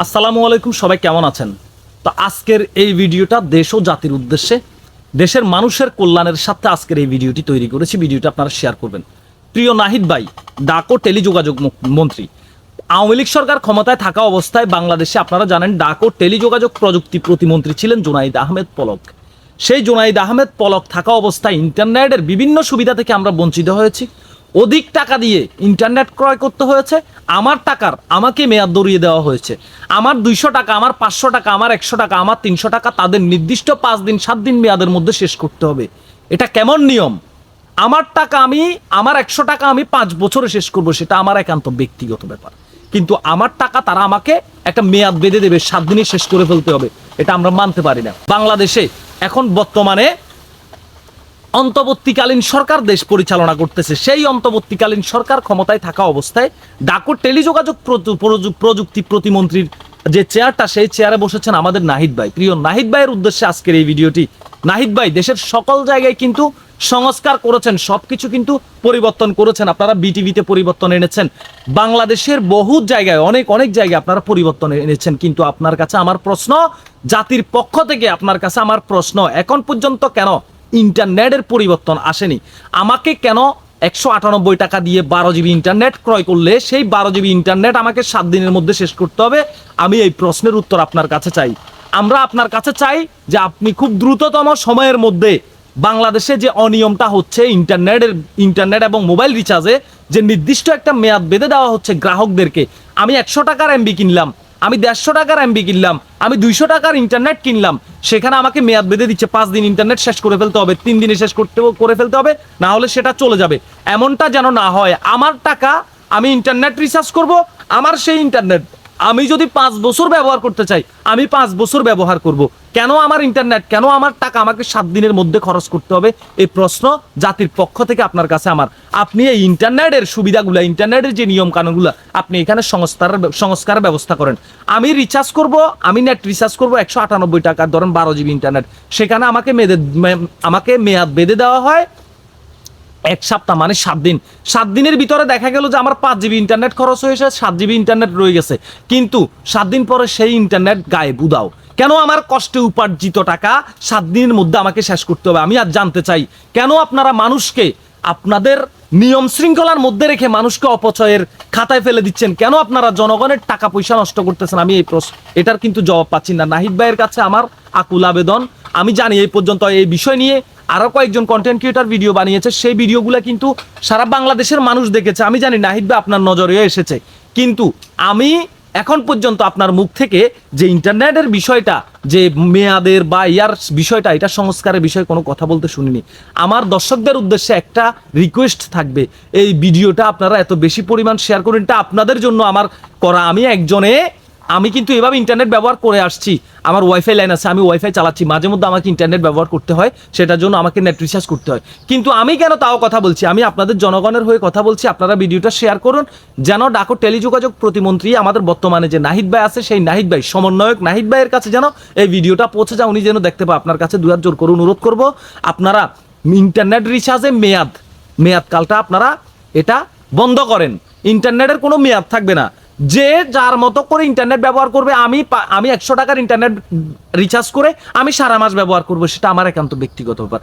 আসসালামু আলাইকুম, সবাই কেমন আছেন? তো আজকের এই ভিডিওটা দেশ ও জাতির উদ্দেশ্যে, দেশের মানুষের কল্যাণের সাথে আজকের এই ভিডিওটি তৈরি করেছি। ভিডিওটা আপনারা শেয়ার করবেন। প্রিয় নাহিদ ভাই, ডাক ও টেলিযোগাযোগ মন্ত্রী, আওয়ামী লীগ সরকার ক্ষমতায় থাকা অবস্থায় বাংলাদেশে আপনারা জানেন ডাক ও টেলিযোগাযোগ প্রযুক্তি প্রতিমন্ত্রী ছিলেন জুনাইদ আহমেদ পলক। সেই জুনাইদ আহমেদ পলক থাকা অবস্থায় ইন্টারনেটের বিভিন্ন সুবিধা থেকে আমরা বঞ্চিত হয়েছি। অধিক টাকা দিয়ে ইন্টারনেট ক্রয় করতে হয়েছে। আমার টাকার আমাকে মেয়াদ দৌড়িয়ে দেওয়া হয়েছে। আমার 200 টাকা, আমার 500 টাকা, আমার 100 টাকা, আমার 300 টাকা তাদের নির্দিষ্ট 5 দিন 7 দিন মেয়াদের মধ্যে শেষ করতে হবে। এটা কেমন নিয়ম? আমার টাকা আমার 100 টাকা আমি 5 বছরে শেষ করব, সেটা আমার একান্ত ব্যক্তিগত ব্যাপার। কিন্তু আমার টাকা তারা আমাকে একটা মেয়াদ বেঁধে দেবে, 7 দিনে শেষ করে ফেলতে হবে। এটা আমরা মানতে পারি না। বাংলাদেশে এখন বর্তমানে অন্তর্বর্তীকালীন সরকার দেশ পরিচালনা করতেছে। সেই অন্তর্বর্তীকালীন সরকার ক্ষমতায় থাকা অবস্থায় ডাক ও টেলিযোগাযোগ প্রযুক্তি প্রতিমন্ত্রীর যে চেয়ারটা, সেই চেয়ারে বসেছেন আমাদের নাহিদ ভাই। প্রিয় নাহিদ ভাইয়ের উদ্দেশ্যে আজকের এই ভিডিওটি। নাহিদ ভাই দেশের সকল জায়গায় কিন্তু সংস্কার করেছেন, সবকিছু কিন্তু পরিবর্তন করেছেন। আপনারা বিটিভিতে পরিবর্তন এনেছেন, বাংলাদেশের বহু জায়গায় অনেক অনেক জায়গায় আপনারা পরিবর্তন এনেছেন। কিন্তু আপনার কাছে আমার প্রশ্ন, জাতির পক্ষ থেকে আপনার কাছে আমার প্রশ্ন, এখন পর্যন্ত কেন ইন্টারনেটের পরিবর্তন আসেনি? আমাকে কেন 198 টাকা দিয়ে 12 জিবি ইন্টারনেট ক্রয় করলে সেই 12 জিবি ইন্টারনেট আমাকে 7 দিনের মধ্যে শেষ করতে হবে? আমি এই প্রশ্নের উত্তর আপনার কাছে চাই। আমরা আপনার কাছে চাই যে আপনি খুব দ্রুততম সময়ের মধ্যে বাংলাদেশে যে অনিয়মটা হচ্ছে ইন্টারনেট এবং মোবাইল রিচার্জে যে নির্দিষ্ট একটা মেয়াদ বেঁধে দেওয়া হচ্ছে গ্রাহকদেরকে, আমি 100 টাকার এমবি কিনলাম, আমি 150 টাকার এমবি কিনলাম, আমি 200 টাকার ইন্টারনেট কিনলাম, সেখানে আমাকে মেয়াদ বেঁধে দিচ্ছে 5 দিন ইন্টারনেট শেষ করে ফেলতে হবে, 3 দিনে শেষ করে ফেলতে হবে, না হলে সেটা চলে যাবে। এমনটা যেন না হয়। আমার টাকা আমি ইন্টারনেট রিচার্জ করব, আমার সেই ইন্টারনেট আমি যদি 5 বছর ব্যবহার করতে চাই, আমি 5 বছর ব্যবহার করব। কেন আমার ইন্টারনেট, কেন আমার টাকা আমাকে 7 দিনের মধ্যে খরচ করতে হবে? এই প্রশ্ন জাতির পক্ষ থেকে আপনার কাছে আমার। আপনি এই ইন্টারনেটের সুবিধাগুলো, ইন্টারনেটের যে নিয়ম কানুনগুলো, আপনি এখানে সংস্কারের ব্যবস্থা করেন। আমি রিচার্জ করব, আমি নেট রিচার্জ করব 198 টাকা, ধরেন 12 জিবি ইন্টারনেট, সেখানে আমাকে মেয়াদ বেঁধে দেওয়া হয় 1 সপ্তাহ, মানে 7 দিন। 7 দিনের ভিতরে দেখা গেল যে আমার 5 জিবি ইন্টারনেট খরচ হয়েছে, 7 জিবি ইন্টারনেট রয়ে গেছে, কিন্তু 7 দিন পরে সেই ইন্টারনেট গায়েব উধাও। কেন আমার কষ্টে উপার্জিত টাকা 7 দিনের মধ্যে আমাকে শেষ করতে হবে? আমি আর জানতে চাই, কেন আপনারা মানুষকে আপনাদের নিয়ম শৃঙ্খলার মধ্যে রেখে মানুষকে অপচয়ের খাতায় ফেলে দিচ্ছেন? কেন আপনারা জনগণের টাকা পয়সা নষ্ট করতেছেন? আমি এই এটার কিন্তু জবাব পাচ্ছি না। নাহিদ ভাইয়ের কাছে আমার আকুল আবেদন। আমি জানি এই পর্যন্ত এই বিষয় নিয়ে আরো কয়েকজন কন্টেন্ট ক্রিয়েটর ভিডিও বানিয়েছে, সেই ভিডিওগুলো কিন্তু সারা বাংলাদেশের মানুষ দেখেছে। আমি জানি নাহিদ ভাই আপনার নজরে এসেছে, কিন্তু আমি এখন পর্যন্ত আপনার মুখ থেকে যে ইন্টারনেটের বিষয়টা, যে মেয়াদের বা ইয়ার বিষয়টা, এটা সংস্কারের বিষয়ে কোনো কথা বলতে শুনিনি। আমার দর্শকদের উদ্দেশ্যে একটা রিকোয়েস্ট থাকবে, এই ভিডিওটা আপনারা এত বেশি পরিমাণ শেয়ার করুন। এটা আপনাদের জন্য আমার করা। আমি কিন্তু এভাবে ইন্টারনেট ব্যবহার করে আসছি। আমার ওয়াইফাই লাইন আছে, আমি ওয়াইফাই চালাচ্ছি, মাঝে মধ্যে আমাকে ইন্টারনেট ব্যবহার করতে হয়, সেটার জন্য আমাকে নেট রিচার্জ করতে হয়। কিন্তু আমি কেন তাও কথা বলছি? আমি আপনাদের জনগণের হয়ে কথা বলছি। আপনারা ভিডিওটা শেয়ার করুন, যেন ডাক ও টেলিযোগাযোগ প্রতিমন্ত্রী আমাদের বর্তমানে যে নাহিদ ভাই আছে, সেই নাহিদ ভাই, সমন্বয়ক নাহিদ ভাইয়ের কাছে যেন এই ভিডিওটা পৌঁছে যায়, উনি যেন দেখতে পায়। আপনার কাছে 2 হাত জোর করে অনুরোধ করব, আপনারা ইন্টারনেট রিচার্জে মেয়াদকালটা আপনারা এটা বন্ধ করেন। ইন্টারনেটের কোনো মেয়াদ থাকবে না। যে যার মতো করে ইন্টারনেট ব্যবহার করবে, আমি 100 টাকার ইন্টারনেট রিচার্জ করে আমি সারা মাস ব্যবহার করব, সেটা আমার একান্ত ব্যক্তিগত ব্যাপার।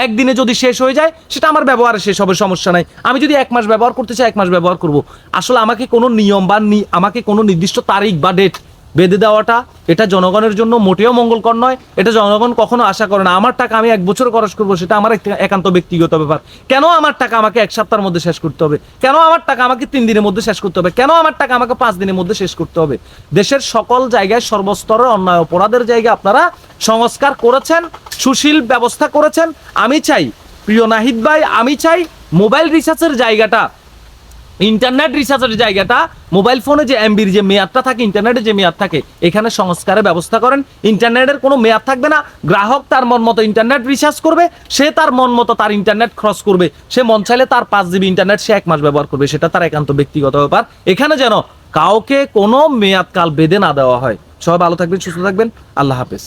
একদিনে যদি শেষ হয়ে যায়, সেটা আমার ব্যবহারে শেষ হবে, সমস্যা নাই। আমি যদি 1 মাস ব্যবহার করতে চাই, 1 মাস ব্যবহার করব। আসলে আমাকে কোনো নিয়ম বা আমাকে কোনো নির্দিষ্ট তারিখ বা ডেট বেঁধে দেওয়াটা, এটা জনগণের জন্য মোটেও মঙ্গলকর নয়। এটা জনগণ কখনো আশা করে না। আমার টাকা আমি 1 বছর খরচ করবো, সেটা আমার একান্ত ব্যক্তিগত ব্যাপার। কেন আমার টাকা আমাকে 1 সপ্তাহের মধ্যে শেষ করতে হবে? কেন আমার টাকা আমাকে 3 দিনের মধ্যে শেষ করতে হবে? কেন আমার টাকা আমাকে 5 দিনের মধ্যে শেষ করতে হবে? দেশের সকল জায়গায়, সর্বস্তরের অন্যায় অপরাধের জায়গায় আপনারা সংস্কার করেছেন, সুশীল ব্যবস্থা করেছেন। আমি চাই, প্রিয় নাহিদ ভাই, আমি চাই মোবাইল রিচার্জের জায়গাটা, ইন্টারনেট রিচার্জের জায়গাটা, মোবাইল ফোনে যে এমবির যে মেয়াদটা থাকে, ইন্টারনেটের যে মেয়াদ থাকে, এখানে সংস্কারের ব্যবস্থা করেন। ইন্টারনেটের কোনো মেয়াদ থাকবে না। গ্রাহক তার মন মতো ইন্টারনেট রিচার্জ করবে, সে তার মন মতো তার ইন্টারনেট খরচ করবে। সে মন চাইলে তার 5 জিবি ইন্টারনেট সে 1 মাস ব্যবহার করবে, সেটা তার একান্ত ব্যক্তিগত ব্যাপার। এখানে যেন কাউকে কোনো মেয়াদকাল বেঁধে না দেওয়া হয়। সবাই ভালো থাকবেন, সুস্থ থাকবেন। আল্লাহ হাফেজ।